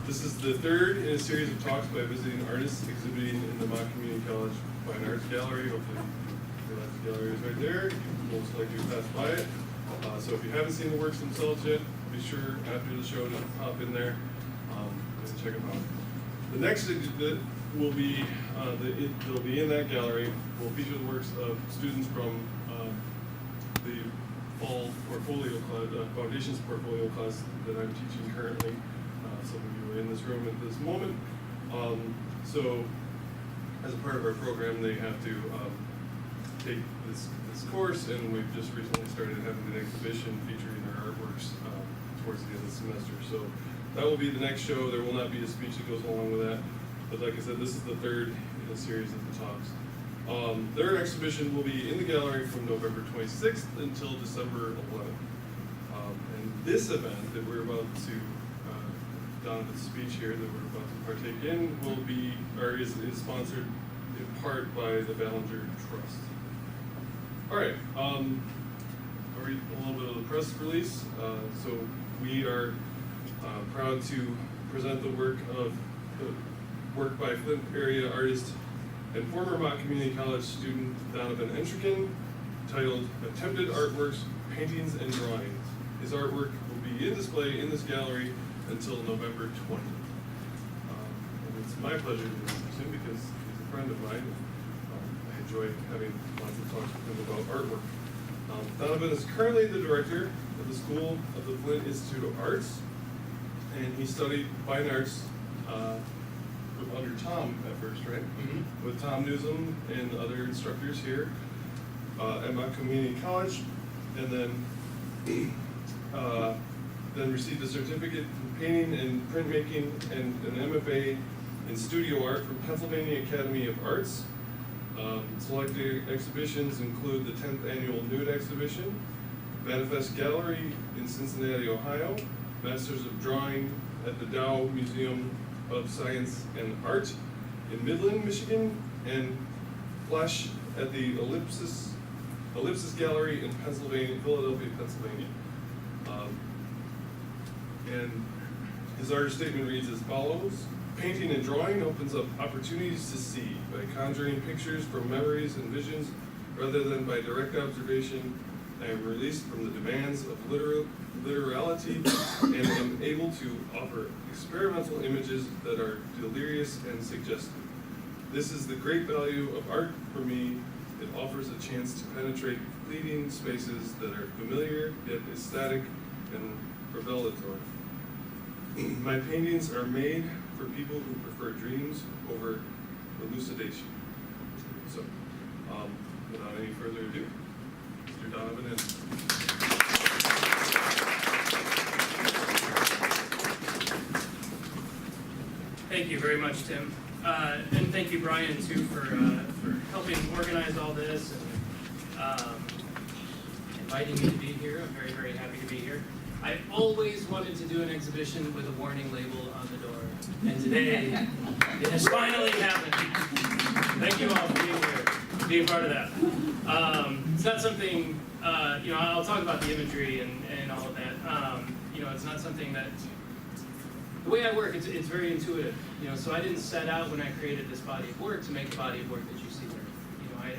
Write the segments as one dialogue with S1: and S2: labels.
S1: This is the third in a series of talks by visiting artists exhibiting in the Mock Community College Fine Arts Gallery. Hopefully, the gallery is right there. You most likely pass by it. So if you haven't seen the works themselves yet, be sure after the show to hop in there and check them out. The next exhibit will be, they'll be in that gallery, will feature the works of students from the fall portfolio class, foundations portfolio class that I'm teaching currently. Some of you are in this room at this moment. So as a part of our program, they have to take this course, and we've just recently started having an exhibition featuring their artworks towards the end of the semester. So that will be the next show. There will not be a speech that goes along with that. But like I said, this is the third in a series of the talks. Their exhibition will be in the gallery from November 26th until December 11th. And this event that we're about to, Donovan's speech here that we're about to partake in will be, or is sponsored in part by the Ballinger Trust. All right, I'll read a little bit of the press release. So we are proud to present the work by Flint area artist and former Mock Community College student Donovan Entrekin, titled Attempted Artworks, Paintings and Drawings. His artwork will be in display in this gallery until November 20th. And it's my pleasure to introduce him because he's a friend of mine. I enjoy having lots of talks with him about artwork. Donovan is currently the director of the School of the Flint Institute of Arts, and he studied fine arts under Tom at first, right? Mm-hmm. With Tom Newsom and other instructors here at Mock Community College, and then received a certificate in painting and printmaking and an MFA in studio art from Pennsylvania Academy of Arts. Selected exhibitions include the 10th Annual Nude Exhibition, Manifest Gallery in Cincinnati, Ohio, Masters of Drawing at the Dow Museum of Science and Art in Midland, Michigan, and Flash at the Ellipsis Gallery in Philadelphia, Pennsylvania. And his artist statement reads as follows: painting and drawing opens up opportunities to see by conjuring pictures from memories and visions rather than by direct observation. I am released from the demands of literality and am able to offer experimental images that are delirious and suggestive. This is the great value of art for me. It offers a chance to penetrate fleeting spaces that are familiar yet ecstatic and revelatory. My paintings are made for people who prefer dreams over elucidation. So, without any further ado, Mr. Donovan Entrekin.
S2: Thank you very much, Tim. And thank you, Brian, too, for helping organize all this and inviting me to be here. I'm very, very happy to be here. I always wanted to do an exhibition with a warning label on the door, and today it has finally happened. Thank you all for being here, being part of that. It's not something, I'll talk about the imagery and all of that. It's not something that, the way I work, it's very intuitive. So I didn't set out when I created this body of work to make the body of work that you see there.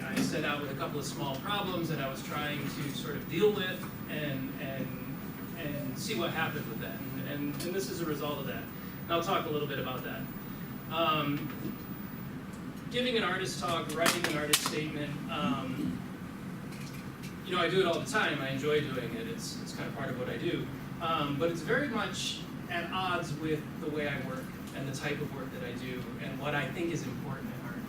S2: I set out with a couple of small problems that I was trying to sort of deal with and see what happened with that. And this is a result of that. And I'll talk a little bit about that. Giving an artist talk, writing an artist statement, I do it all the time. I enjoy doing it. It's kind of part of what I do. But it's very much at odds with the way I work and the type of work that I do and what I think is important in art.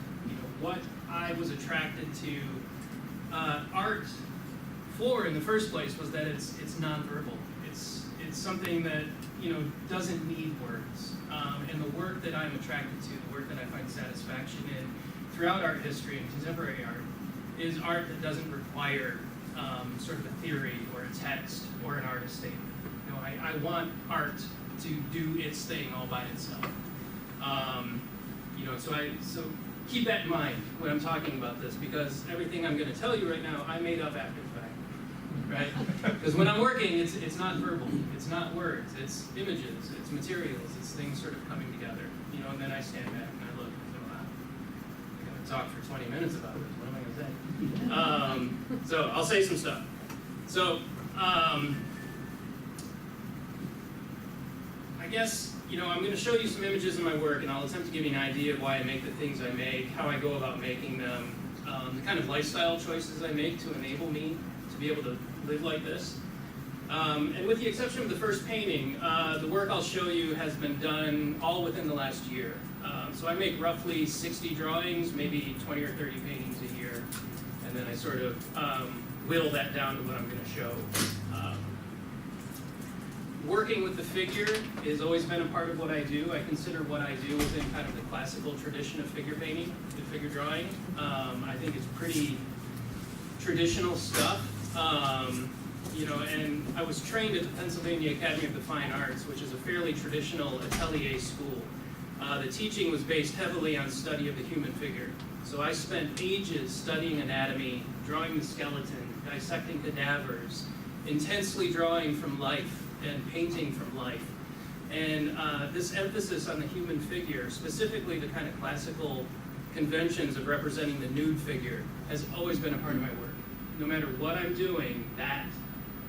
S2: What I was attracted to art for in the first place was that it's nonverbal. It's something that doesn't need words. And the work that I'm attracted to, the work that I find satisfaction in throughout art history and contemporary art, is art that doesn't require sort of a theory or a text or an artist statement. I want art to do its thing all by itself. So keep that in mind when I'm talking about this, because everything I'm going to tell you right now, I made up after the fact, right? Because when I'm working, it's not verbal. It's not words, it's images, it's materials, it's things sort of coming together. You know, and then I stand back and I look and go, wow, I'm going to talk for 20 minutes about this. What am I going to say? So I'll say some stuff. So I guess, you know, I'm going to show you some images in my work, and I'll attempt to give you an idea of why I make the things I make, how I go about making them, the kind of lifestyle choices I make to enable me to be able to live like this. And with the exception of the first painting, the work I'll show you has been done all within the last year. So I make roughly 60 drawings, maybe 20 or 30 paintings a year, and then I sort of whittle that down to what I'm going to show. Working with the figure has always been a part of what I do. I consider what I do within kind of the classical tradition of figure painting and figure drawing. I think it's pretty traditional stuff. You know, and I was trained at the Pennsylvania Academy of the Fine Arts, which is a fairly traditional atelier school. The teaching was based heavily on study of the human figure. So I spent ages studying anatomy, drawing the skeleton, dissecting cadavers, intensely drawing from life and painting from life. And this emphasis on the human figure, specifically the kind of classical conventions of representing the nude figure, has always been a part of my work. No matter what I'm doing, that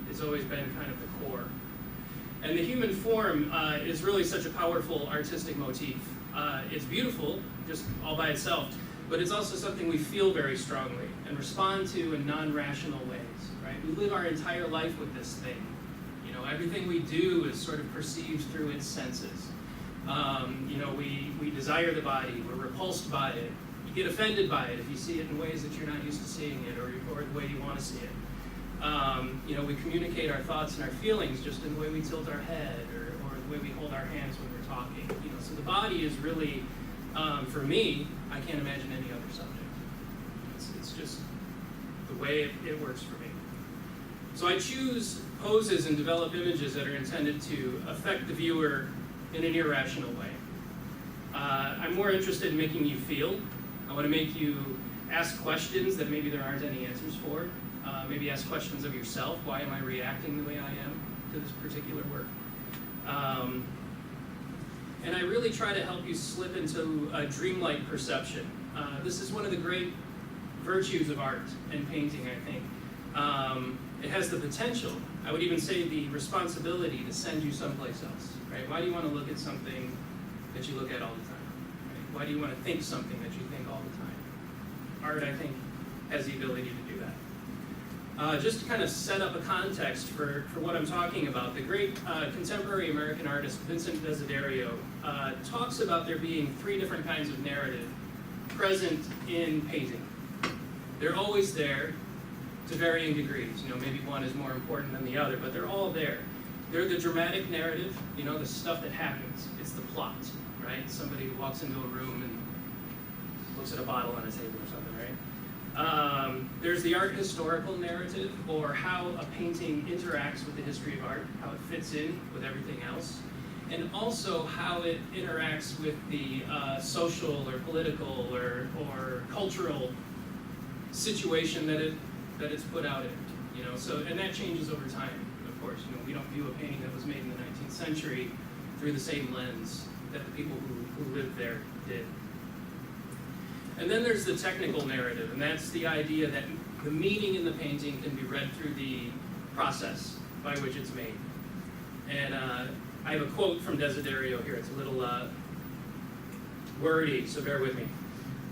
S2: has always been kind of the core. And the human form is really such a powerful artistic motif. It's beautiful, just all by itself, but it's also something we feel very strongly and respond to in non-rational ways, right? We live our entire life with this thing. You know, everything we do is sort of perceived through its senses. You know, we desire the body, we're repulsed by it, you get offended by it if you see it in ways that you're not used to seeing it, or the way you want to see it. You know, we communicate our thoughts and our feelings just in the way we tilt our head, or the way we hold our hands when we're talking. You know, so the body is really, for me, I can't imagine any other subject. It's just the way it works for me. So I choose poses and develop images that are intended to affect the viewer in an irrational way. I'm more interested in making you feel. I want to make you ask questions that maybe there aren't any answers for. Maybe ask questions of yourself. Why am I reacting the way I am to this particular work? And I really try to help you slip into a dreamlike perception. This is one of the great virtues of art and painting, I think. It has the potential, I would even say the responsibility, to send you someplace else, right? Why do you want to look at something that you look at all the time? Right? Why do you want to think something that you think all the time? Art, I think, has the ability to do that. Just to kind of set up a context for what I'm talking about, the great contemporary American artist Vincent Desiderio talks about there being three different kinds of narrative present in painting. They're always there to varying degrees. You know, maybe one is more important than the other, but they're all there. They're the dramatic narrative, you know, the stuff that happens. It's the plot, right? Somebody walks into a room and looks at a bottle on a table or something, right? There's the art historical narrative, or how a painting interacts with the history of art, how it fits in with everything else, and also how it interacts with the social or political or cultural situation that it's put out in. You know, so, and that changes over time, of course. You know, we don't view a painting that was made in the 19th century through the same lens that the people who lived there did. And then there's the technical narrative, and that's the idea that the meaning in the painting can be read through the process by which it's made. And I have a quote from Desiderio here. It's a little wordy, so bear with me.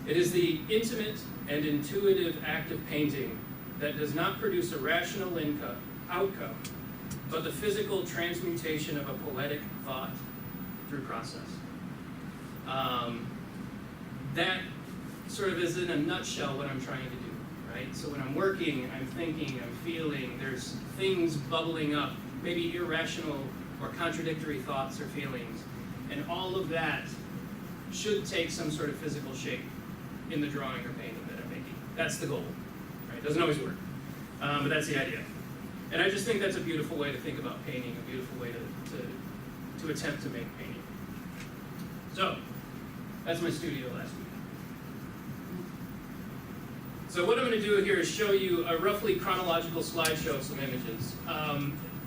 S2: It is the intimate and intuitive act of painting that does not produce a rational outcome, but the physical transmutation of a poetic thought through process. That sort of is in a nutshell what I'm trying to do, right? So when I'm working, I'm thinking, I'm feeling, there's things bubbling up, maybe irrational or contradictory thoughts or feelings, and all of that should take some sort of physical shape in the drawing or painting that I'm making. That's the goal, right? It doesn't always work, but that's the idea. And I just think that's a beautiful way to think about painting, a beautiful way to attempt to make painting. So, that's my studio last week. So what I'm going to do here is show you a roughly chronological slideshow of some images.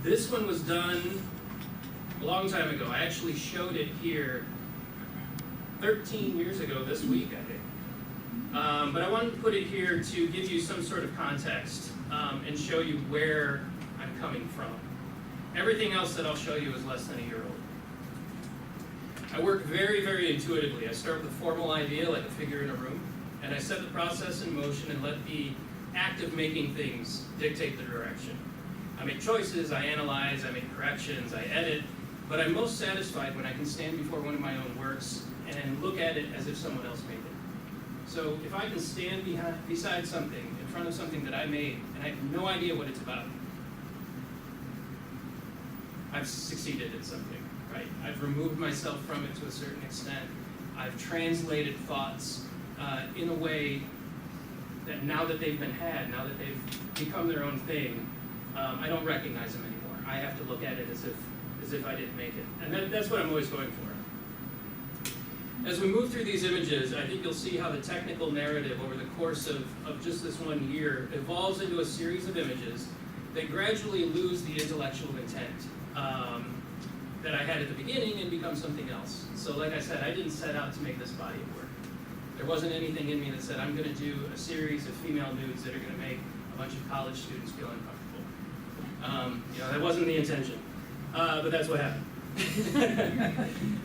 S2: This one was done a long time ago. I actually showed it here 13 years ago this week, I think. But I wanted to put it here to give you some sort of context and show you where I'm coming from. Everything else that I'll show you is less than a year old. I work very, very intuitively. I start with a formal idea, like a figure in a room, and I set the process in motion and let the act of making things dictate the direction. I make choices, I analyze, I make corrections, I edit, but I'm most satisfied when I can stand before one of my own works and look at it as if someone else made it. So if I can stand beside something, in front of something that I made, and I have no idea what it's about, I've succeeded at something, right? I've removed myself from it to a certain extent. I've translated thoughts in a way that now that they've been had, now that they've become their own thing, I don't recognize them anymore. I have to look at it as if I didn't make it. And that's what I'm always going for. As we move through these images, I think you'll see how the technical narrative over the course of just this 1 year evolves into a series of images that gradually lose the intellectual intent that I had at the beginning and become something else. So like I said, I didn't set out to make this body of work. There wasn't anything in me that said, I'm going to do a series of female nudes that are going to make a bunch of college students feel uncomfortable. That wasn't the intention, but that's what happened.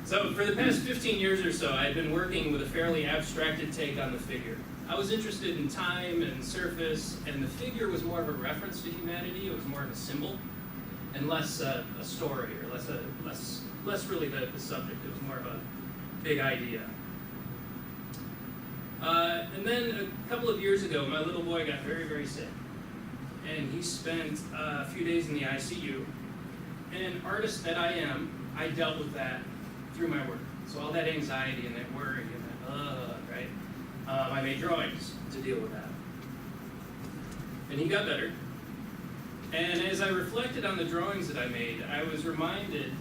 S2: So for the past 15 years or so, I've been working with a fairly abstracted take on the figure. I was interested in time and surface, and the figure was more of a reference to humanity. It was more of a symbol, and less a story, or less really the subject. It was more of a big idea. And then a couple of years ago, my little boy got very, very sick, and he spent a few days in the ICU. And an artist that I am, I dealt with that through my work. So all that anxiety and that worry and that, right? I made drawings to deal with that. And he got better. And as I reflected on the drawings that I made, I was reminded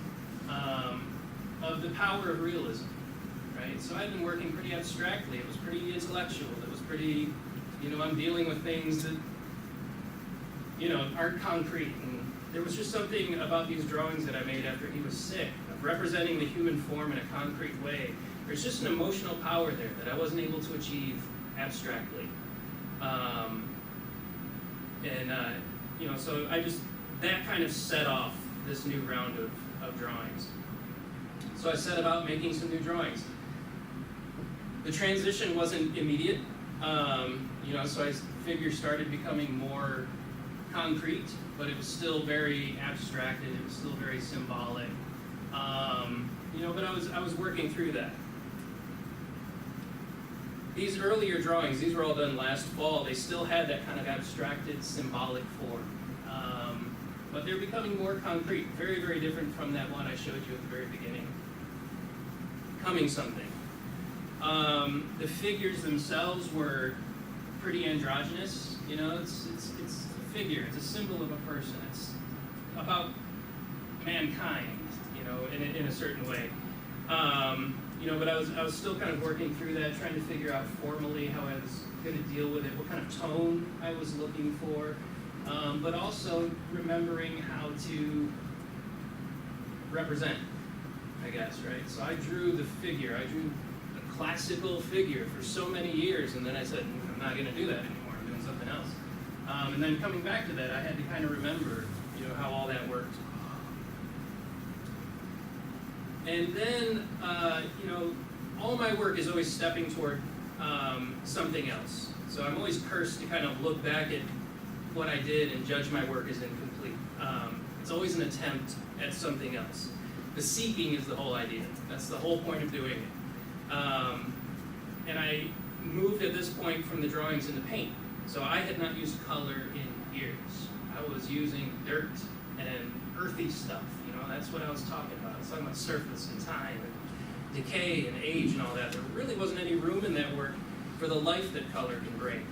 S2: of the power of realism, right? So I've been working pretty abstractly. It was pretty intellectual. It was pretty, I'm dealing with things that, aren't concrete. And there was just something about these drawings that I made after he was sick, of representing the human form in a concrete way. There's just an emotional power there that I wasn't able to achieve abstractly. So that kind of set off this new round of drawings. So I set about making some new drawings. The transition wasn't immediate, so I figure started becoming more concrete, but it was still very abstracted, it was still very symbolic. But I was working through that. These earlier drawings, these were all done last fall, they still had that kind of abstracted, symbolic form. But they're becoming more concrete, very, very different from that one I showed you at the very beginning. Becoming something. The figures themselves were pretty androgynous, it's a figure, it's a symbol of a person, it's about mankind, in a certain way. But I was still kind of working through that, trying to figure out formally how I was going to deal with it, what kind of tone I was looking for, but also remembering how to represent, I guess, right? So I drew the figure, I drew a classical figure for so many years, and then I said, I'm not going to do that anymore, I'm doing something else. And then coming back to that, I had to kind of remember, how all that worked. And then, all my work is always stepping toward something else. So I'm always cursed to kind of look back at what I did and judge my work as incomplete. It's always an attempt at something else. The seeking is the whole idea. That's the whole point of doing it. And I moved at this point from the drawings into paint. So I had not used color in years. I was using dirt and earthy stuff. That's what I was talking about. I was talking about surface and time and decay and age and all that. There really wasn't any room in that work for the life that color can bring.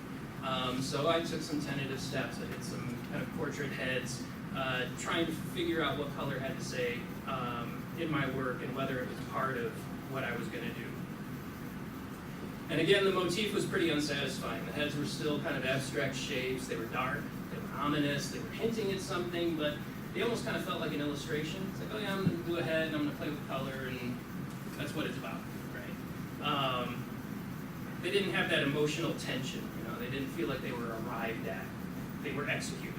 S2: So I took some tentative steps. I did some kind of portrait heads, trying to figure out what color had to say in my work and whether it was part of what I was going to do. And again, the motif was pretty unsatisfying. The heads were still kind of abstract shapes. They were dark, they were ominous, they were hinting at something, but they almost kind of felt like an illustration. It's like, oh yeah, I'm going to do a head. to play with color, and that's what it's about, right? They didn't have that emotional tension, you know, they didn't feel like they were arrived at, they were executed.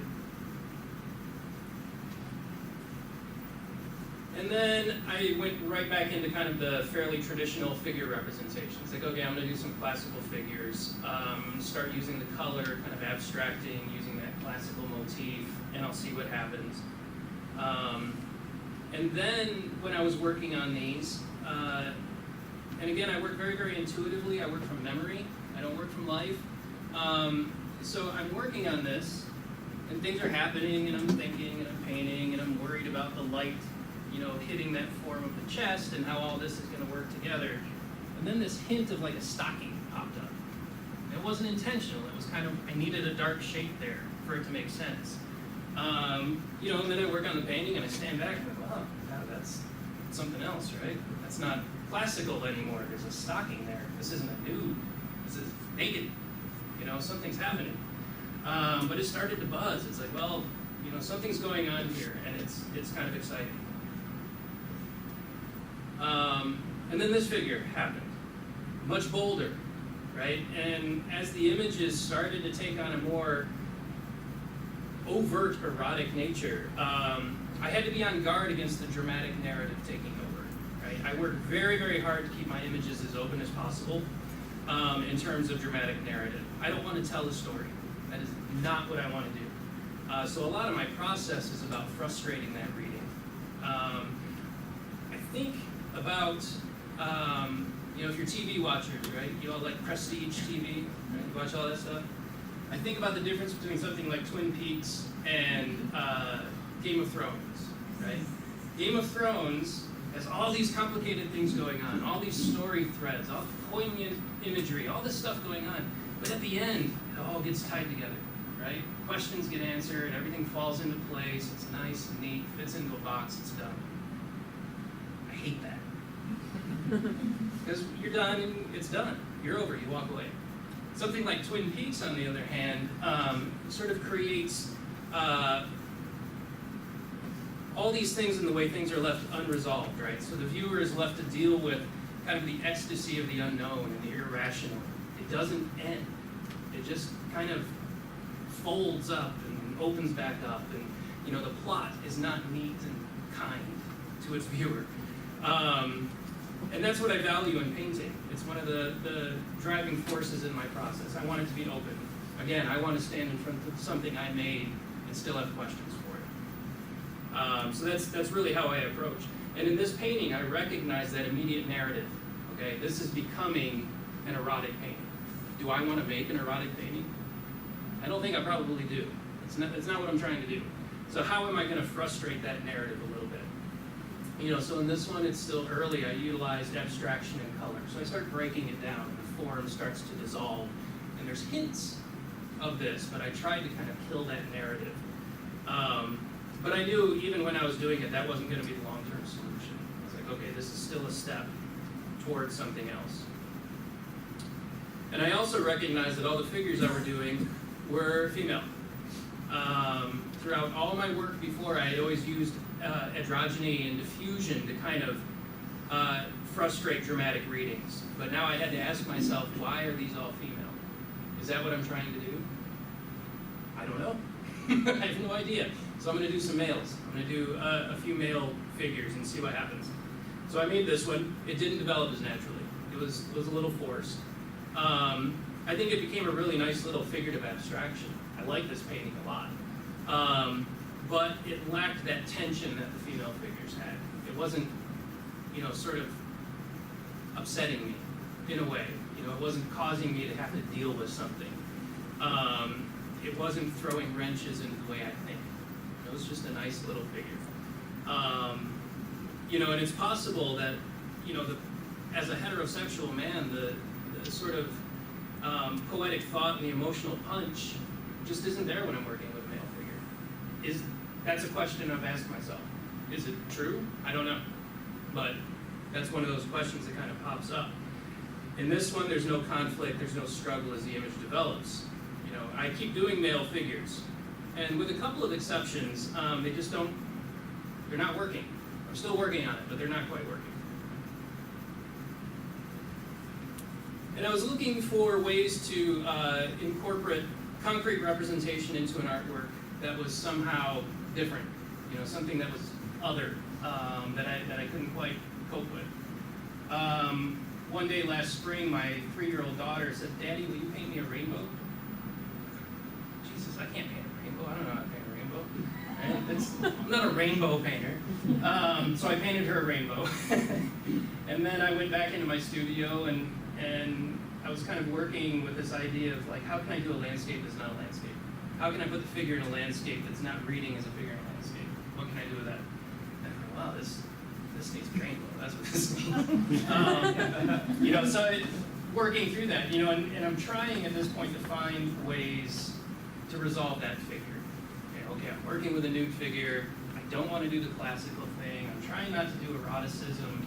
S2: And then I went right back into kind of the fairly traditional figure representations. Like, okay, I'm gonna do some classical figures, start using the color, kind of abstracting, using that classical motif, and I'll see what happens. And then when I was working on these, and again, I work very, very intuitively. I work from memory. I don't work from life. So I'm working on this, and things are happening, and I'm thinking, and I'm painting, and I'm worried about the light, you know, hitting that form of the chest and how all this is going to work together. And then this hint of like a stocking popped up. It wasn't intentional. It was kind of, I needed a dark shape there for it to make sense. You know, and then I work on the painting and I stand back and I go, oh, yeah, that's something else, right? That's not classical anymore. There's a stocking there. This isn't a nude. This is naked. You know, something's happening. But it started to buzz. It's like, well, you know, something's going on here, and it's kind of exciting. And then this figure happened, much bolder, right? And as the images started to take on a more overt erotic nature, I had to be on guard against the dramatic narrative taking over, right? I worked very, very hard to keep my images as open as possible in terms of dramatic narrative. I don't want to tell a story. That is not what I want to do. So a lot of my process is about frustrating that reading. I think about, you know, if you're TV watchers, right? You all like prestige TV, right? You watch all that stuff. I think about the difference between something like Twin Peaks and Game of Thrones, right? Game of Thrones has all these complicated things going on, all these story threads, all poignant imagery, all this stuff going on. But at the end, it all gets tied together, right? Questions get answered, everything falls into place, it's nice and neat, fits into a box, it's done. I hate that. Because you're done and it's done. You're over, you walk away. Something like Twin Peaks, on the other hand, sort of creates all these things in the way things are left unresolved, right? So the viewer is left to deal with kind of the ecstasy of the unknown and the irrational. It doesn't end. It just kind of folds up and opens back up, and you know, the plot is not neat and kind to its viewer. And that's what I value in painting. It's one of the driving forces in my process. I want it to be open. Again, I want to stand in front of something I made and still have questions for it. So that's really how I approach. And in this painting, I recognize that immediate narrative. Okay, this is becoming an erotic painting. Do I want to make an erotic painting? I don't think I probably do. It's not what I'm trying to do. So how am I going to frustrate that narrative a little bit? You know, so in this one, it's still early. I utilized abstraction and color. So I start breaking it down, and the form starts to dissolve. And there's hints of this, but I tried to kind of kill that narrative. But I knew even when I was doing it, that wasn't going to be the long-term solution. I was like, okay, this is still a step towards something else. And I also recognized that all the figures I were doing were female. Throughout all my work before, I had always used androgyny and diffusion to kind of frustrate dramatic readings. But now I had to ask myself, why are these all female? Is that what I'm trying to do? I don't know. I have no idea. So I'm going to do some males. I'm going to do a few male figures and see what happens. So I made this one. It didn't develop as naturally. It was a little forced. I think it became a really nice little figurative abstraction. I like this painting a lot. But it lacked that tension that the female figures had. It wasn't, you know, sort of upsetting me in a way. You know, it wasn't causing me to have to deal with something. It wasn't throwing wrenches into the way I think. It was just a nice little figure. You know, and it's possible that, you know, as a heterosexual man, the sort of poetic thought and the emotional punch just isn't there when I'm working with a male figure. That's a question I've asked myself. Is it true? I don't know. But that's one of those questions that kind of pops up. In this one, there's no conflict, there's no struggle as the image develops. You know, I keep doing male figures. And with a couple of exceptions, they just don't, they're not working. I'm still working on it, but they're not quite working. And I was looking for ways to incorporate concrete representation into an artwork that was somehow different, something that was other, that I couldn't quite cope with. One day last spring, my 3-year-old daughter said, "Daddy, will you paint me a rainbow?" Jesus, I can't paint a rainbow. I don't know how to paint a rainbow. Right? I'm not a rainbow painter. So I painted her a rainbow. And then I went back into my studio and I was kind of working with this idea of like, how can I do a landscape that's not a landscape? How can I put the figure in a landscape that's not reading as a figure in a landscape? What can I do with that? And I thought, wow, this needs rainbow. That's what this means. So working through that, and I'm trying at this point to find ways to resolve that figure. Okay, I'm working with a nude figure. I don't want to do the classical thing. I'm trying not to do eroticism.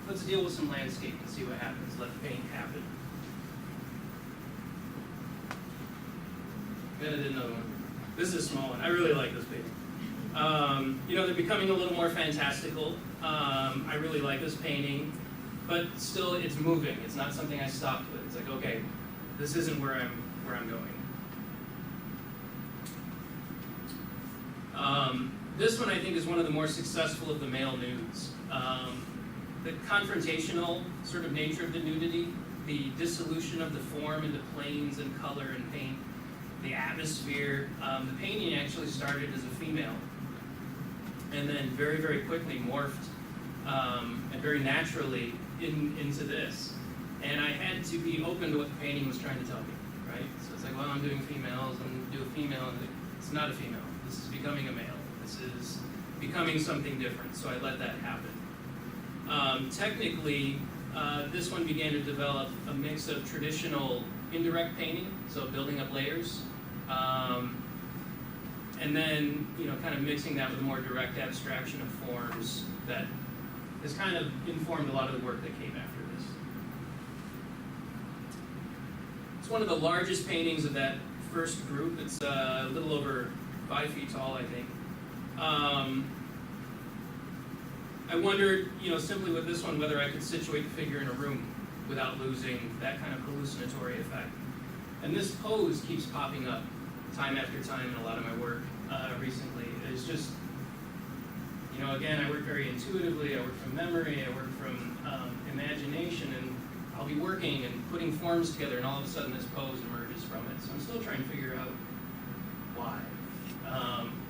S2: Let's deal with some landscape and see what happens. Let the paint happen. Then I did another one. This is a small one. I really like this painting. They're becoming a little more fantastical. I really like this painting, but still it's moving. It's not something I stopped with. It's like, okay, this isn't where I'm going. This one I think is one of the more successful of the male nudes. The confrontational sort of nature of the nudity, the dissolution of the form into planes and color and paint, the atmosphere. The painting actually started as a female and then very, very quickly morphed and very naturally into this. And I had to be open to what the painting was trying to tell me, right? So it's like, well, I'm doing females, I'm going to do a female, and it's not a female. This is becoming a male. This is becoming something different, so I let that happen. Technically, this one began to develop a mix of traditional indirect painting, so building up layers, and then kind of mixing that with a more direct abstraction of forms that has kind of informed a lot of the work that came after this. It's one of the largest paintings of that first group. It's a little over 5 feet tall, I think. I wondered, simply with this one, whether I could situate the figure in a room without losing that kind of hallucinatory effect. And this pose keeps popping up time after time in a lot of my work recently. It's just, again, I work very intuitively, I work from memory, I work from imagination, and I'll be working and putting forms together, and all of a sudden this pose emerges from it. So I'm still trying to figure out why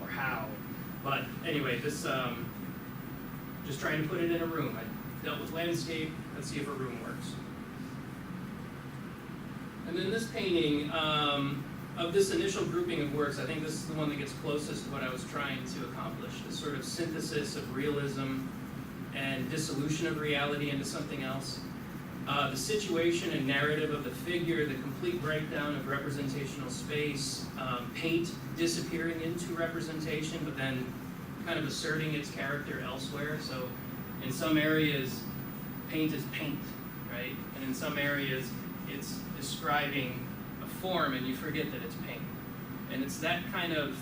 S2: or how. But anyway, this, just trying to put it in a room. I dealt with landscape. Let's see if a room works. And then this painting, of this initial grouping of works, I think this is the one that gets closest to what I was trying to accomplish, this sort of synthesis of realism and dissolution of reality into something else. The situation and narrative of the figure, the complete breakdown of representational space, paint disappearing into representation, but then kind of asserting its character elsewhere. So in some areas, paint is paint, right? And in some areas, it's describing a form and you forget that it's paint. And it's that kind of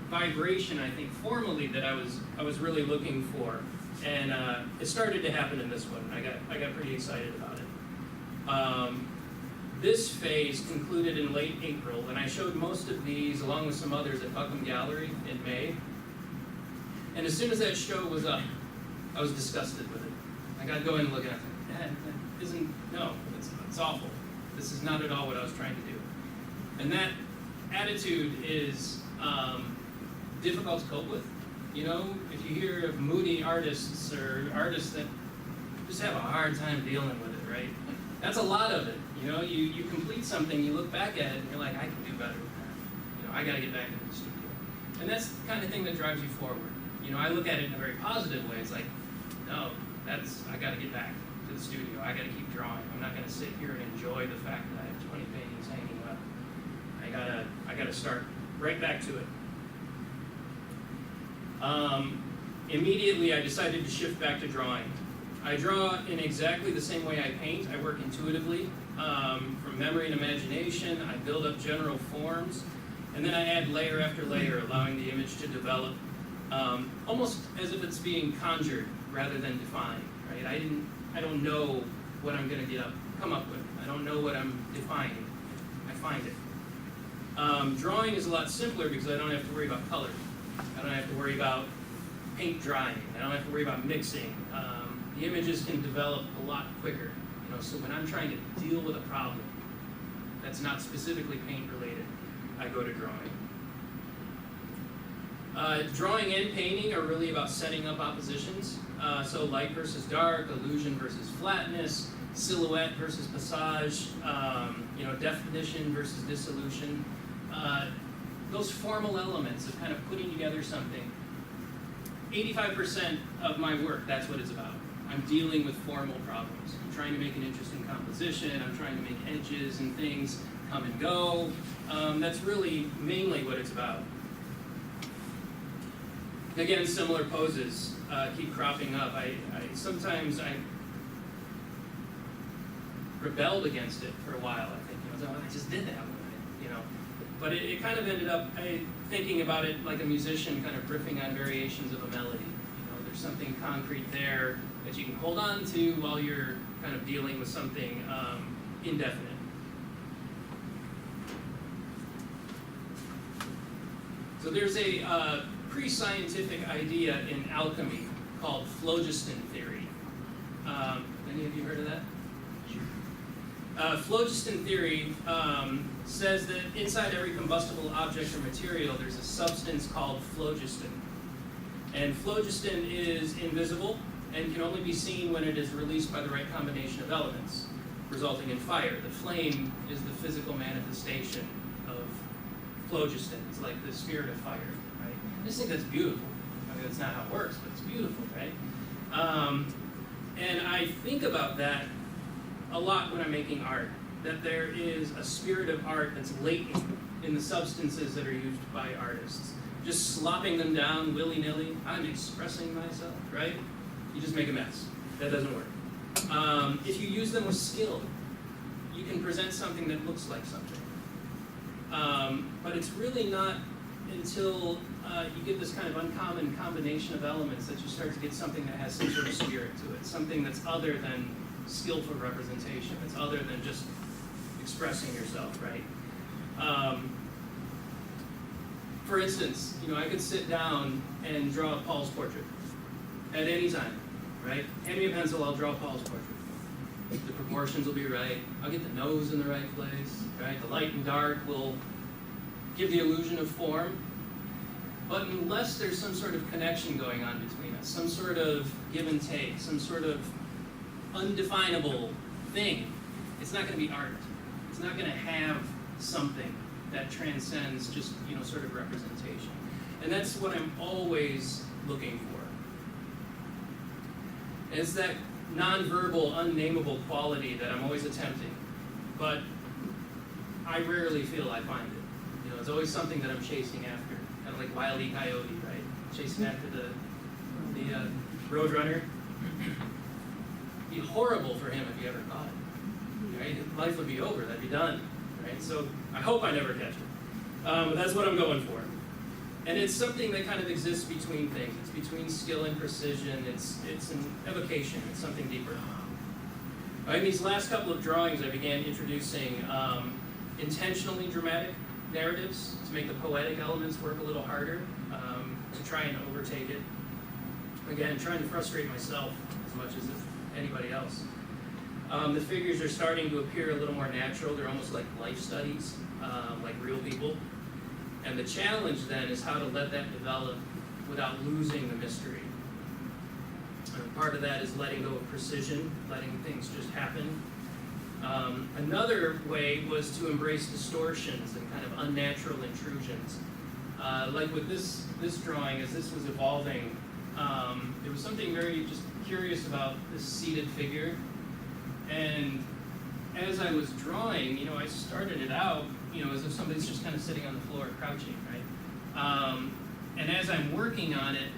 S2: vibration, I think, formally that I was really looking for. And it started to happen in this one. I got pretty excited about it. This phase concluded in late April, and I showed most of these along with some others at Buckham Gallery in May. And as soon as that show was up, I was disgusted with it. I got to go in and look at it. It's awful. This is not at all what I was trying to do. And that attitude is difficult to cope with. If you hear of moody artists or artists that just have a hard time dealing with it, right? That's a lot of it. You complete something, you look back at it, and you're like, I can do better than that. I got to get back into the studio. And that's the kind of thing that drives you forward. I look at it in a very positive way. It's like, no, I got to get back to the studio. I got to keep drawing. I'm not going to sit here and enjoy the fact that I have 20 paintings hanging up. I got to start right back to it. Immediately, I decided to shift back to drawing. I draw in exactly the same way I paint. I work intuitively, from memory and imagination. I build up general forms, and then I add layer after layer, allowing the image to develop almost as if it's being conjured rather than defined, right? I don't know what I'm going to come up with. I don't know what I'm defining. I find it. Drawing is a lot simpler because I don't have to worry about color. I don't have to worry about paint drying. I don't have to worry about mixing. The images can develop a lot quicker. So when I'm trying to deal with a problem that's not specifically paint related, I go to drawing. Drawing and painting are really about setting up oppositions. So light versus dark, illusion versus flatness, silhouette versus passage, definition versus dissolution. Those formal elements of kind of putting together something. 85% of my work, that's what it's about. I'm dealing with formal problems. I'm trying to make an interesting composition. I'm trying to make edges and things come and go. That's really mainly what it's about. Again, similar poses keep cropping up. Sometimes I rebelled against it for a while. I think, I just did that one, But it kind of ended up thinking about it like a musician kind of riffing on variations of a melody. There's something concrete there that you can hold on to while you're kind of dealing with something indefinite. So there's a pre-scientific idea in alchemy called phlogiston theory. Any of you heard of that? Phlogiston theory says that inside every combustible object or material there's a substance called phlogiston. And phlogiston is invisible and can only be seen when it is released by the right combination of elements, resulting in fire. The flame is the physical manifestation of phlogiston. It's like the spirit of fire, right? I just think that's beautiful. That's not how it works, but it's beautiful, right? And I think about that a lot when I'm making art, that there is a spirit of art that's latent in the substances that are used by artists. Just slopping them down willy-nilly, I'm expressing myself, right? You just make a mess. That doesn't work. If you use them with skill, you can present something that looks like something. But it's really not until you get this kind of uncommon combination of elements that you start to get something that has some sort of spirit to it, something that's other than skillful representation, that's other than just expressing yourself, right? For instance, I could sit down and draw Paul's portrait at any time, right? Hand me a pencil, I'll draw Paul's portrait. The proportions will be right. I'll get the nose in the right place, right? The light and dark will give the illusion of form. But unless there's some sort of connection going on between us, some sort of give and take, some sort of undefinable thing, it's not going to be art. It's not going to have something that transcends just, sort of representation. And that's what I'm always looking for. It's that nonverbal, unnameable quality that I'm always attempting, but I rarely feel I find it. It's always something that I'm chasing after, kind of like Wile E. Coyote, right? Chasing after the Roadrunner. It'd be horrible for him if he ever caught it. Right? Life would be over. That'd be done. Right? So I hope I never catch it. But that's what I'm going for. And it's something that kind of exists between things. It's between skill and precision. It's an evocation. It's something deeper. In these last couple of drawings, I began introducing intentionally dramatic narratives to make the poetic elements work a little harder, to try and overtake it. Again, trying to frustrate myself as much as anybody else. The figures are starting to appear a little more natural. They're almost like life studies, like real people. And the challenge then is how to let that develop without losing the mystery. And part of that is letting go of precision, letting things just happen. Another way was to embrace distortions and kind of unnatural intrusions. Like with this drawing, as this was evolving, there was something very just curious about this seated figure. And as I was drawing, I started it out, as if somebody's just kind of sitting on the floor crouching, right? And as I'm working on it,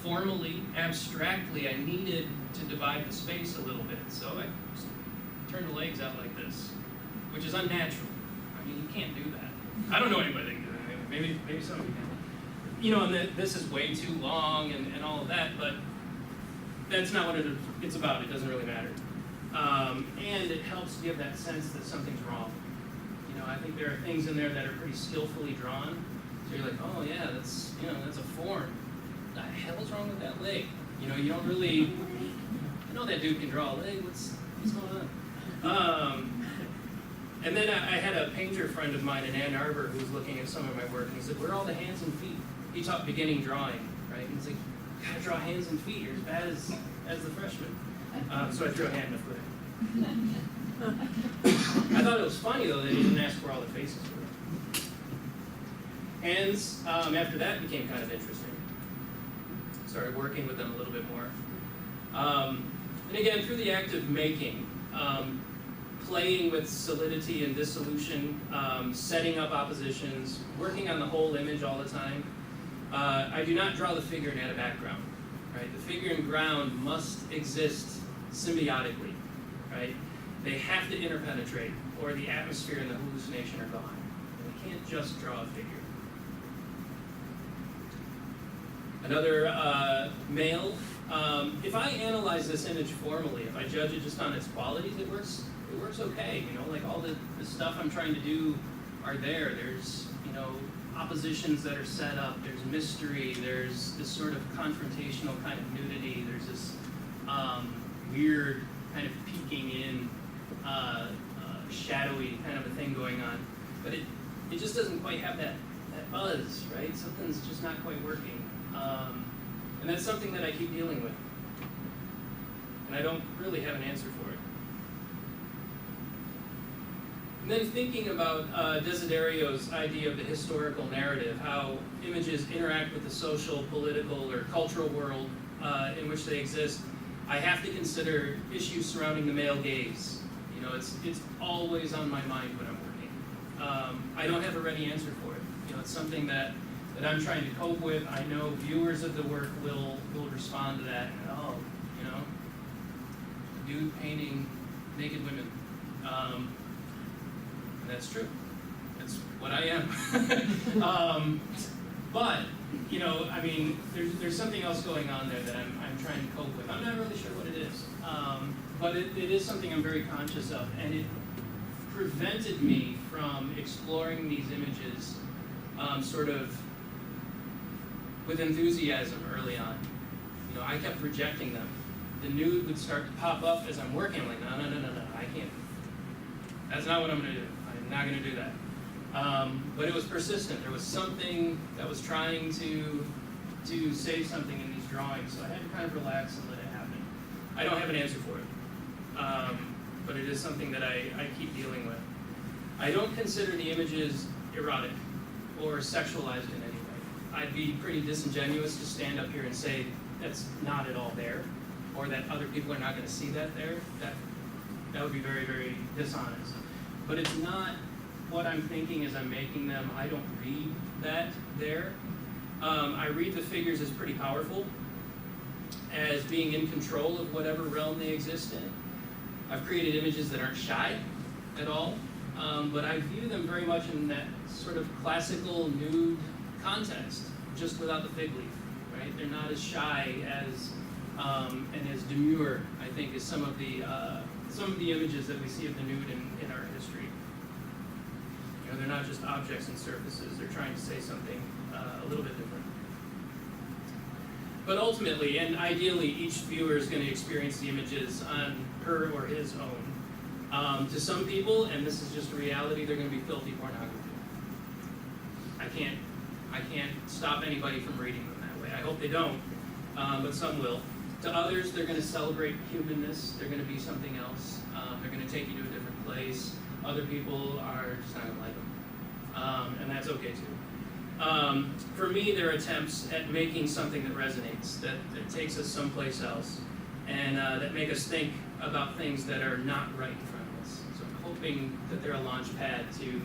S2: formally, abstractly, I needed to divide the space a little bit. So I turn the legs out like this, which is unnatural. I mean, you can't do that. I don't know anybody that can do that. Maybe some of you can. and this is way too long and all of that, but that's not what it's about. It doesn't really matter. And it helps give that sense that something's wrong. I think there are things in there that are pretty skillfully drawn. So you're like, oh yeah, that's a form. What the hell's wrong with that leg? You don't really, I know that dude can draw a leg. What's going on? And then I had a painter friend of mine in Ann Arbor who was looking at some of my work, and he said, where are all the hands and feet? He taught beginning drawing, right? And he's like, you gotta draw hands and feet. You're as bad as the freshman. So I threw a hand in the foot. I thought it was funny though that he didn't ask where all the faces were. Hands, after that became kind of interesting. Started working with them a little bit more. And again, through the act of making, playing with solidity and dissolution, setting up oppositions, working on the whole image all the time. I do not draw the figure and add a background, right? The figure and ground must exist symbiotically, right? They have to interpenetrate, or the atmosphere and the hallucination are gone. And we can't just draw a figure. Another male. If I analyze this image formally, if I judge it just on its qualities, it works okay. Like all the stuff I'm trying to do are there. There's oppositions that are set up. There's mystery. There's this sort of confrontational kind of nudity. There's this weird kind of peeking in, shadowy kind of a thing going on. But it just doesn't quite have that buzz, right? Something's just not quite working. And that's something that I keep dealing with. And I don't really have an answer for it. And then thinking about Desiderio's idea of the historical narrative, how images interact with the social, political, or cultural world in which they exist, I have to consider issues surrounding the male gaze. It's always on my mind when I'm working. I don't have a ready answer for it. It's something that I'm trying to cope with. I know viewers of the work will respond to that. And, dude painting naked women. And that's true. That's what I am. But, there's something else going on there that I'm trying to cope with. I'm not really sure what it is. But it is something I'm very conscious of. And it prevented me from exploring these images sort of with enthusiasm early on. I kept rejecting them. The nude would start to pop up as I'm working. I'm like, no, I can't. That's not what I'm going to do. I'm not going to do that. But it was persistent. There was something that was trying to say something in these drawings, so I had to kind of relax and let it happen. I don't have an answer for it, but it is something that I keep dealing with. I don't consider the images erotic or sexualized in any way. I'd be pretty disingenuous to stand up here and say that's not at all there, or that other people are not going to see that there. That would be very, very dishonest. But it's not what I'm thinking as I'm making them. I don't read that there. I read the figures as pretty powerful, as being in control of whatever realm they exist in. I've created images that aren't shy at all, but I view them very much in that sort of classical nude context, just without the fig leaf, right? They're not as shy as and as demure, I think, as some of the images that we see of the nude in our history. They're not just objects and surfaces. They're trying to say something a little bit different. But ultimately, and ideally, each viewer is going to experience the images on her or his own. To some people, and this is just a reality, they're going to be filthy pornography. I can't stop anybody from reading them that way. I hope they don't, but some will. To others, they're going to celebrate humanness. They're going to be something else. They're going to take you to a different place. Other people are just not going to like them. And that's okay too. For me, they're attempts at making something that resonates, that takes us someplace else, and that make us think about things that are not right in front of us. So I'm hoping that they're a launch pad to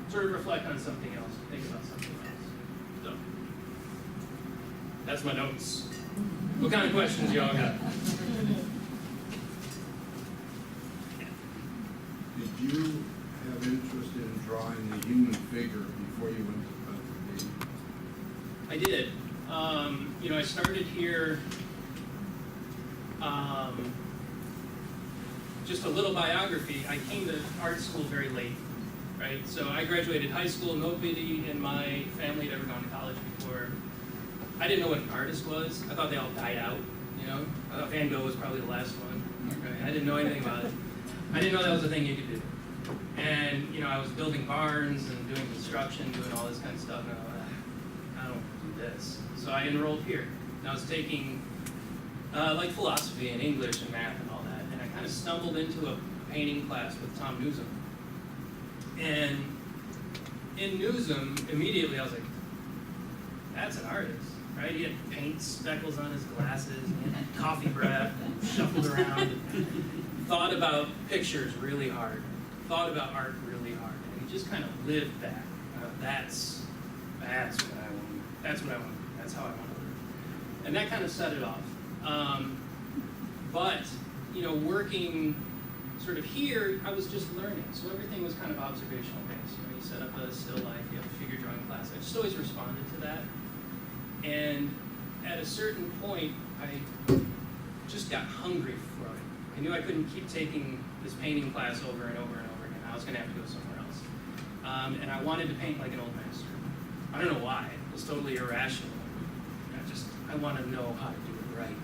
S2: sort of reflect on something else, think about something else. So that's my notes. What kind of questions y'all got?
S3: Did you have interest in drawing the human figure before you went to painting?
S2: I did. You know, I started here, just a little biography. I came to art school very late, right? So I graduated high school. Nobody in my family had ever gone to college before. I didn't know what an artist was. I thought they all died out, you know? I thought Van Gogh was probably the last one. Right? I didn't know anything about it. I didn't know that was a thing you could do. And, you know, I was building barns and doing construction, doing all this kind of stuff. And I was like, I don't do this. So I enrolled here. And I was taking, like, philosophy and English and math and all that. And I kind of stumbled into a painting class with Tom Newsom. And in Newsom, immediately I was like, that's an artist, right? He had paint speckles on his glasses, and he had coffee breath, and shuffled around, and thought about pictures really hard, thought about art really hard, and he just kind of lived that. That's what I want. That's what I want. That's how I want to live. And that kind of set it off. But, you know, working sort of here, I was just learning. So everything was kind of observational based. You know, you set up a still life, you have a figure drawing class. I just always responded to that. And at a certain point, I just got hungry for it. I knew I couldn't keep taking this painting class over and over and over again. I was going to have to go somewhere else. And I wanted to paint like an old master. I don't know why. It was totally irrational. I want to know how to do it right.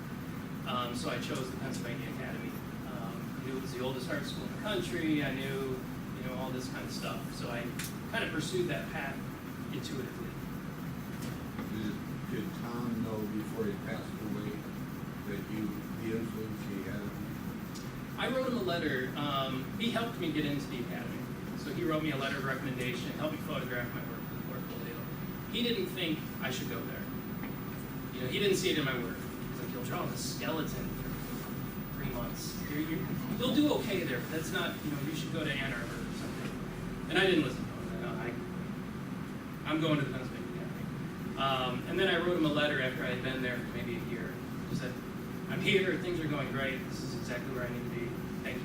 S2: So I chose the Pennsylvania Academy. I knew it was the oldest art school in the country. I knew, you know, all this kind of stuff. So I kind of pursued that path intuitively.
S3: Did Tom know before he passed away that the influence he had on you?
S2: I wrote him a letter. He helped me get into the academy. So he wrote me a letter of recommendation, helped me photograph my work for the portfolio. He didn't think I should go there. You know, he didn't see it in my work. He's like, you'll draw a skeleton for 3 months. You'll do okay there, but that's not, you know, you should go to Ann Arbor or something. And I didn't listen to him. I'm going to the Pennsylvania Academy. And then I wrote him a letter after I had been there for maybe a year. He said, I'm here, things are going great, this is exactly where I need to be, thank you.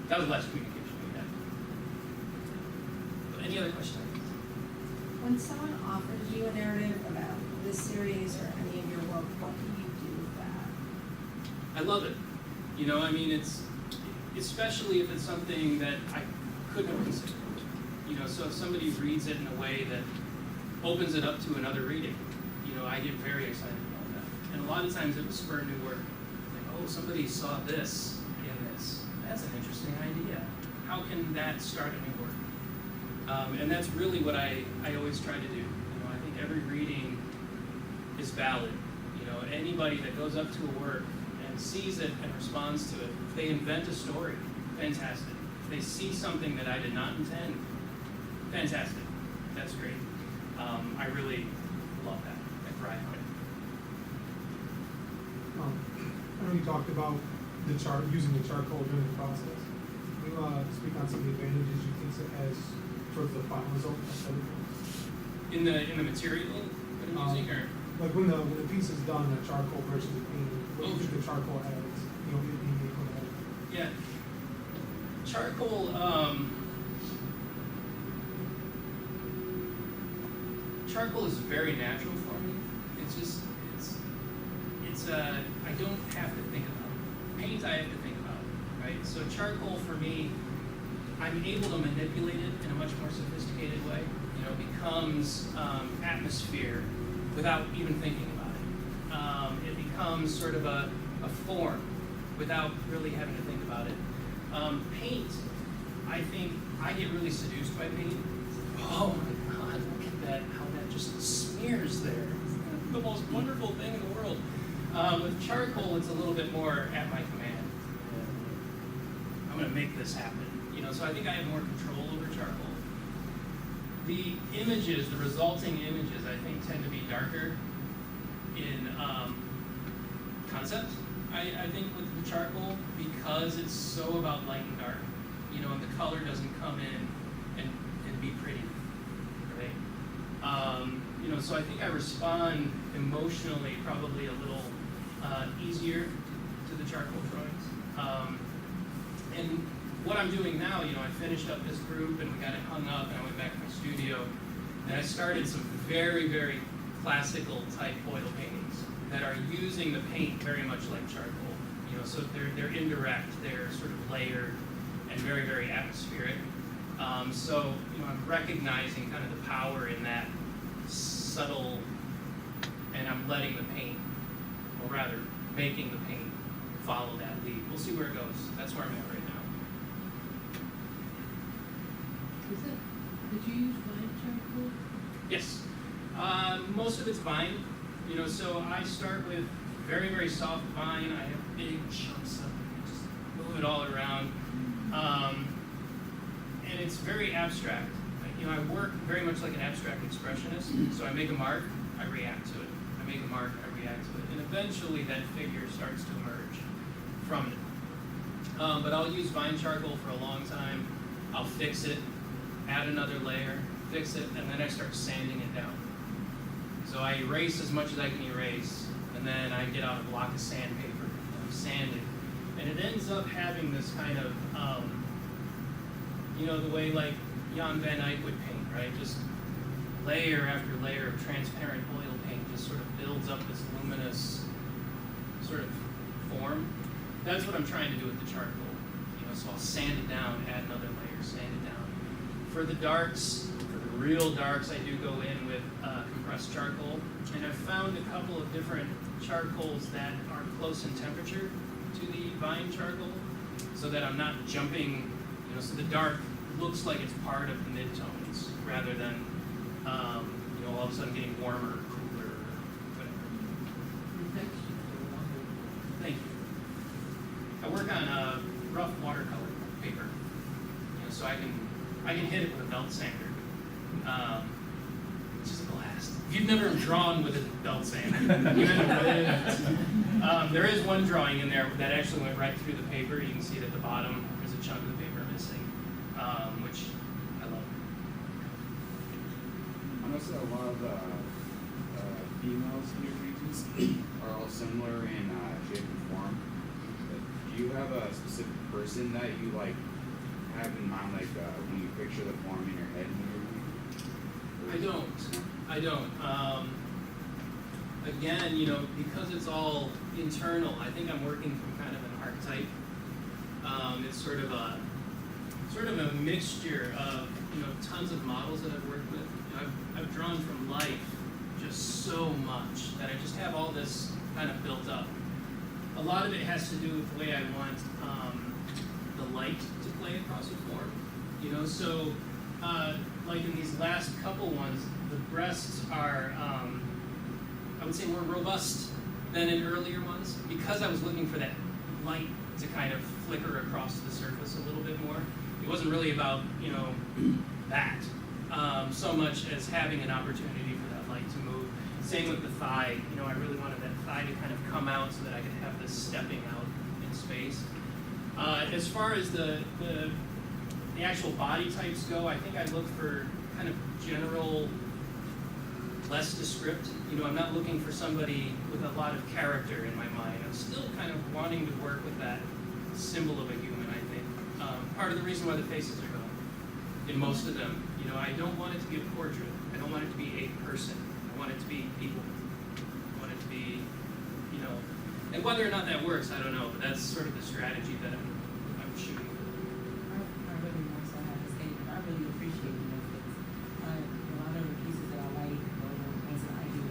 S2: That was the last communication we had. But any other questions?
S4: When someone offers you a narrative about this series or any of your work, what do you do with that?
S2: I love it. You know, I mean, it's, especially if it's something that I couldn't have considered. You know, so if somebody reads it in a way that opens it up to another reading, you know, I get very excited about that. And a lot of times it will spur new work. Like, oh, somebody saw this in this. That's an interesting idea. How can that start a new work? And that's really what I always try to do. You know, I think every reading is valid. You know, anybody that goes up to a work and sees it and responds to it, if they invent a story, fantastic. If they see something that I did not intend, fantastic. That's great. I really love that. I thrive on it.
S5: I know you talked about using the charcoal during the process. Can you speak on some of the advantages you think it has towards the final result?
S2: In the material that I'm using, or
S5: like when the piece is done, the charcoal versus the painting, what do you think the charcoal adds? You know,
S2: yeah, charcoal. Charcoal is very natural for me. It's just I don't have to think about it. Paint I have to think about, right? So charcoal for me, I'm able to manipulate it in a much more sophisticated way. You know, it becomes atmosphere without even thinking about it. It becomes sort of a form without really having to think about it. Paint, I think I get really seduced by paint. Oh my God, look at that, how that just smears there. It's the most wonderful thing in the world. With charcoal, it's a little bit more at my command. I'm gonna make this happen. You know, so I think I have more control over charcoal. The images, the resulting images, I think tend to be darker in concept. I think with the charcoal, because it's so about light and dark, you know, and the color doesn't come in and be pretty, right? You know, so I think I respond emotionally probably a little easier to the charcoal drawings. And what I'm doing now, you know, I finished up this group and we got it hung up and I went back to my studio And I started some very, very classical type oil paintings that are using the paint very much like charcoal. You know, so they're indirect, they're sort of layered and very, very atmospheric. So, you know, I'm recognizing kind of the power in that subtle, and I'm letting the paint, or rather, making the paint follow that lead. We'll see where it goes. That's where I'm at right now.
S6: Did you use vine charcoal?
S2: Yes. Most of it's vine. You know, so I start with very, very soft vine. I have big chunks of it, just move it all around. And it's very abstract. You know, I work very much like an abstract expressionist. So I make a mark, I react to it. I make a mark, I react to it. And eventually that figure starts to emerge from it. But I'll use vine charcoal for a long time. I'll fix it, add another layer, fix it, and then I start sanding it down. So I erase as much as I can erase, and then I get out a block of sandpaper, and I'm sanding. And it ends up having this kind of, you know, the way like Jan van Eyck would paint, right? Just layer after layer of transparent oil paint just sort of builds up this luminous sort of form. That's what I'm trying to do with the charcoal. You know, so I'll sand it down, add another layer, sand it down. For the darks, for the real darks, I do go in with compressed charcoal. And I've found a couple of different charcoals that are close in temperature to the vine charcoal, so that I'm not jumping, you know, so the dark looks like it's part of the midtones rather than, you know, all of a sudden getting warmer, cooler, whatever. Thank you. I work on rough watercolor paper, you know, so I can hit it with a belt sander, which is a blast. If you've never drawn with a belt sander, you end up with it. There is one drawing in there that actually went right through the paper. You can see it at the bottom. There's a chunk of the paper missing, which I love.
S7: I noticed that a lot of the females in your paintings are all similar in shape and form. But do you have a specific person that you like have in mind, like when you picture the form in your head when you're painting?
S2: I don't. Again, you know, because it's all internal, I think I'm working from kind of an archetype. It's sort of a mixture of, you know, tons of models that I've worked with. You know, I've drawn from life just so much that I just have all this kind of built up. A lot of it has to do with the way I want the light to play across a form. You know, so like in these last couple ones, the breasts are, I would say, more robust than in earlier ones, because I was looking for that light to kind of flicker across the surface a little bit more. It wasn't really about, you know, that so much as having an opportunity for that light to move. Same with the thigh. You know, I really wanted that thigh to kind of come out so that I could have this stepping out in space. As far as the actual body types go, I think I look for kind of general, less descript. You know, I'm not looking for somebody with a lot of character in my mind. I'm still kind of wanting to work with that symbol of a human, I think. Part of the reason why the faces are gone, in most of them. You know, I don't want it to be a portrait. I don't want it to be a person. I want it to be people. I want it to be, you know, and whether or not that works, I don't know, but that's sort of the strategy that I'm shooting for.
S6: I really want to have to say, I really appreciate the methods. A lot of the pieces that I like, or the ones that I do,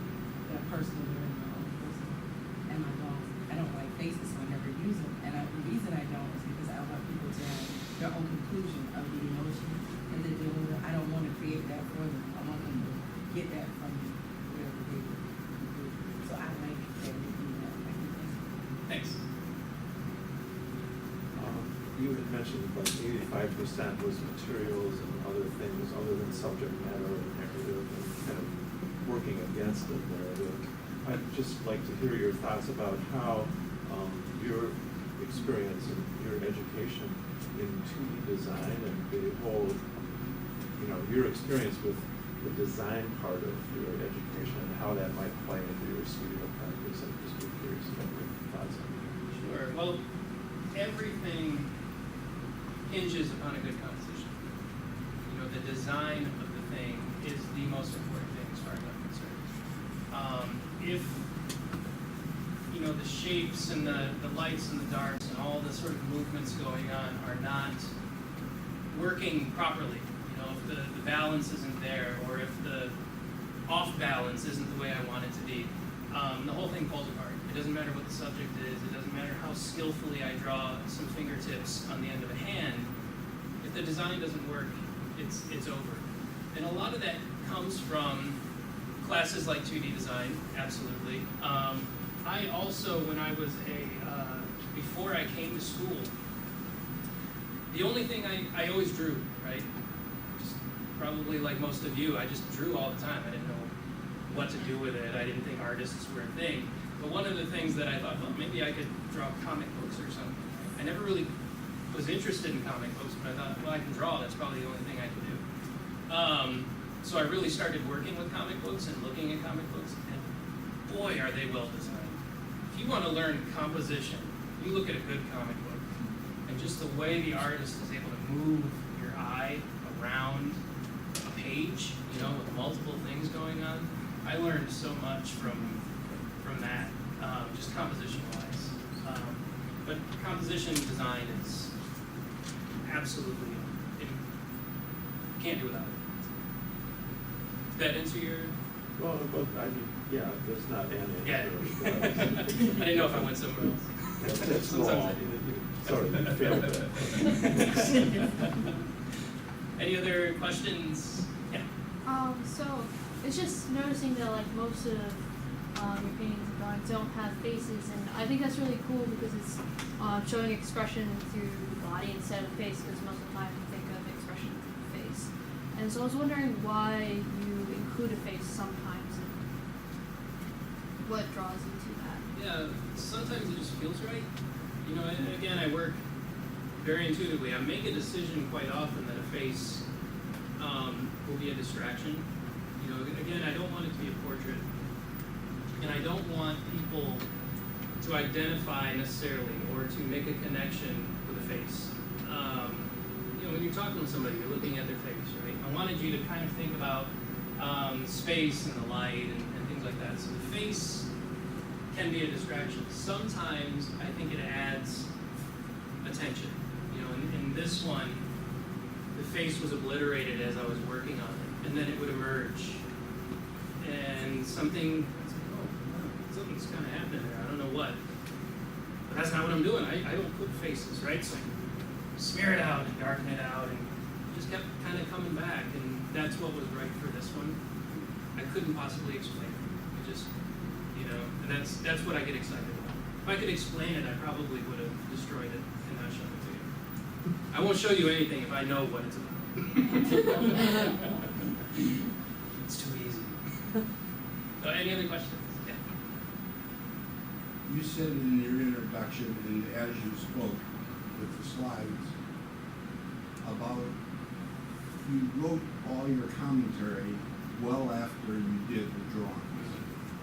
S6: that are personal, they're my own personal. And I don't like faces, so I never use them. And the reason I don't is because I want people to have their own conclusion of the emotion and the deal with it. I don't want to create that for them. I want them to get that from me, whatever they do. So I like that we do that.
S2: Thanks.
S8: You had mentioned like 85% was materials and other things other than subject matter and narrative and kind of working against the narrative. I'd just like to hear your thoughts about how your experience and your education in 2D design and the whole, you know, your experience with the design part of your education and how that might play into your studio practice. I'm just curious about your thoughts on that.
S2: Sure. Well, everything hinges upon a good composition. You know, the design of the thing is the most important thing as far as I'm concerned. If, you know, the shapes and the lights and the darks and all the sort of movements going on are not working properly, you know, if the balance isn't there, or if the off balance isn't the way I want it to be, the whole thing falls apart. It doesn't matter what the subject is, it doesn't matter how skillfully I draw some fingertips on the end of a hand. If the design doesn't work, it's over. And a lot of that comes from classes like 2D design, absolutely. I also, when I was before I came to school, the only thing I always drew, right? Just probably like most of you, I just drew all the time. I didn't know what to do with it. I didn't think artists were a thing. But one of the things that I thought, well, maybe I could draw comic books or something. I never really was interested in comic books, but I thought, well, I can draw. That's probably the only thing I can do. So I really started working with comic books and looking at comic books, and boy, are they well designed. If you want to learn composition, you look at a good comic book, and just the way the artist is able to move your eye around a page, you know, with multiple things going on. I learned so much from that, just composition-wise. But composition design is absolutely, can't do without it. Did that answer your?
S8: Well, but I mean, yeah, there's not an answer.
S2: Yeah. I didn't know if I went somewhere else.
S8: That's
S2: Sometimes
S8: wrong.
S2: I do.
S8: Sorry, you failed that.
S2: Any other questions? Yeah.
S9: So it's just noticing that like most of your paintings and drawings don't have faces, and I think that's really cool because it's showing expression through the body instead of the face, because most of the time you think of expression through the face. And so I was wondering why you include a face sometimes and what draws you to that.
S2: Yeah, sometimes it just feels right. You know, and again, I work very intuitively. I make a decision quite often that a face will be a distraction. You know, again, I don't want it to be a portrait, and I don't want people to identify necessarily or to make a connection with a face. You know, when you're talking with somebody, you're looking at their face, right? I wanted you to kind of think about space and the light and things like that. So the face can be a distraction. Sometimes I think it adds attention. You know, in this one, the face was obliterated as I was working on it, and then it would emerge. And something, something's kind of happening there. I don't know what. But that's not what I'm doing. I don't put faces, right? So I smear it out and darken it out, and it just kept kind of coming back. And that's what was right for this one. I couldn't possibly explain it. It just, you know, and that's what I get excited about. If I could explain it, I probably would have destroyed it and not shown it to you. I won't show you anything if I know what it's about. It's too easy. So any other questions? Yeah.
S3: You said in your introduction and as you spoke with the slides about you wrote all your commentary well after you did the drawings.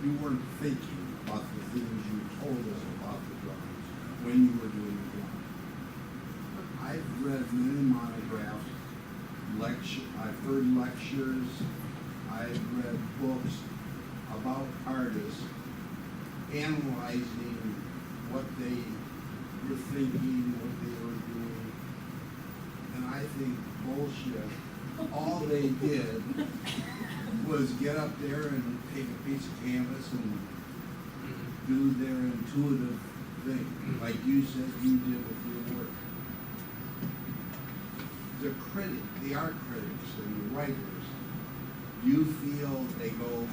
S3: You weren't thinking about the things you told us about the drawings when you were doing the drawings. I've read many monographs, I've heard lectures, I've read books about artists analyzing what they were thinking, what they were doing, and I think bullshit. All they did was get up there and take a piece of canvas and do their intuitive thing, like you said you did with your work. The art critics and the writers, you feel they go,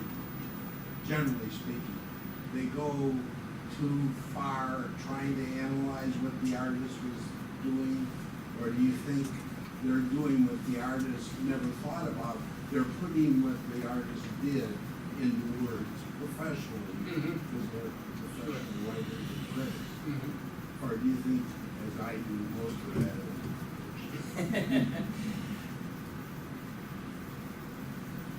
S3: generally speaking, they go too far trying to analyze what the artist was doing, or do you think they're doing what the artist never thought about? They're putting what the artist did into words professionally, because they're professional writers and critics. Or do you think, as I do, most of that is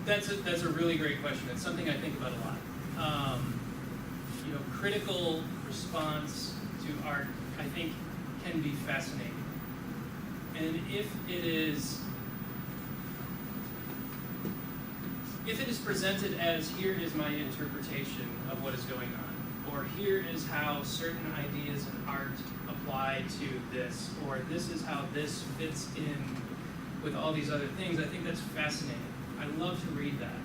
S2: That's a really great question. It's something I think about a lot. You know, critical response to art, I think, can be fascinating. And if it is if it is presented as here is my interpretation of what is going on, or here is how certain ideas in art apply to this, or this is how this fits in with all these other things, I think that's fascinating. I love to read that.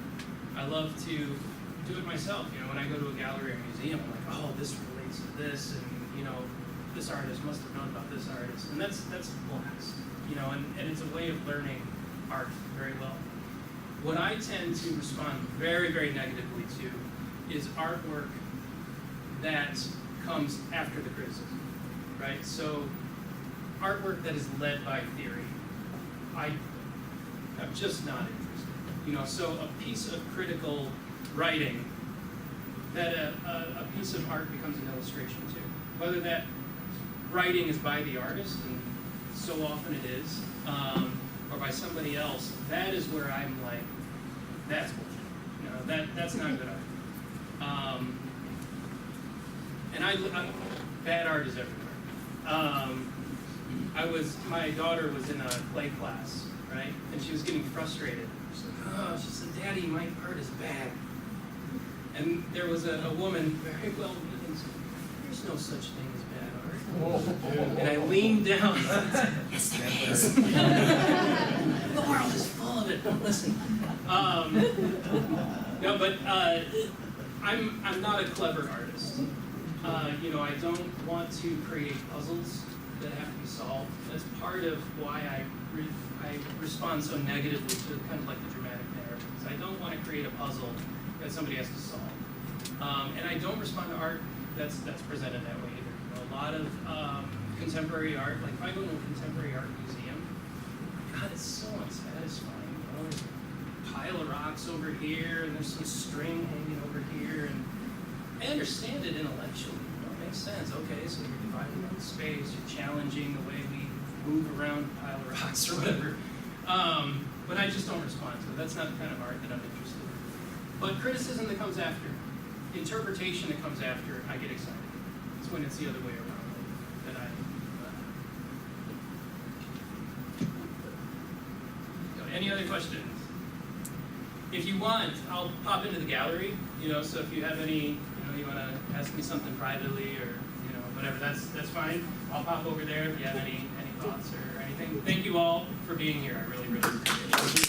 S2: I love to do it myself. You know, when I go to a gallery or museum, I'm like, oh, this relates to this, and you know, this artist must have known about this artist, and that's blast. You know, and it's a way of learning art very well. What I tend to respond very, very negatively to is artwork that comes after the criticism, right? So artwork that is led by theory, I'm just not interested. You know, so a piece of critical writing, that a piece of art becomes an illustration too. Whether that writing is by the artist, and so often it is, or by somebody else, that is where I'm like, that's bullshit. You know, that's not good art. And bad art is everywhere. My daughter was in a play class, right? And she was getting frustrated. She said, Daddy, my art is bad. And there was a woman, very well written, said, there's no such thing as bad art. And I leaned down and said, yes, there is. The world is full of it. Don't listen. No, but I'm not a clever artist. You know, I don't want to create puzzles that have to be solved. That's part of why I respond so negatively to kind of like the dramatic narratives. I don't want to create a puzzle that somebody has to solve. And I don't respond to art that's presented that way either. You know, a lot of contemporary art, like if I go to a contemporary art museum, God, it's so unsatisfying. You know, there's a pile of rocks over here, and there's some string hanging over here, and I understand it intellectually. You know, it makes sense. Okay, so you're dividing up the space, you're challenging the way we move around a pile of rocks or whatever. But I just don't respond to it. That's not the kind of art that I'm interested in. But criticism that comes after, interpretation that comes after, I get excited. It's when it's the other way around that I. So any other questions? If you want, I'll pop into the gallery. You know, so if you have any, you want to ask me something privately or whatever, that's fine. I'll pop over there if you have any thoughts or anything. Thank you all for being here. I really appreciate it.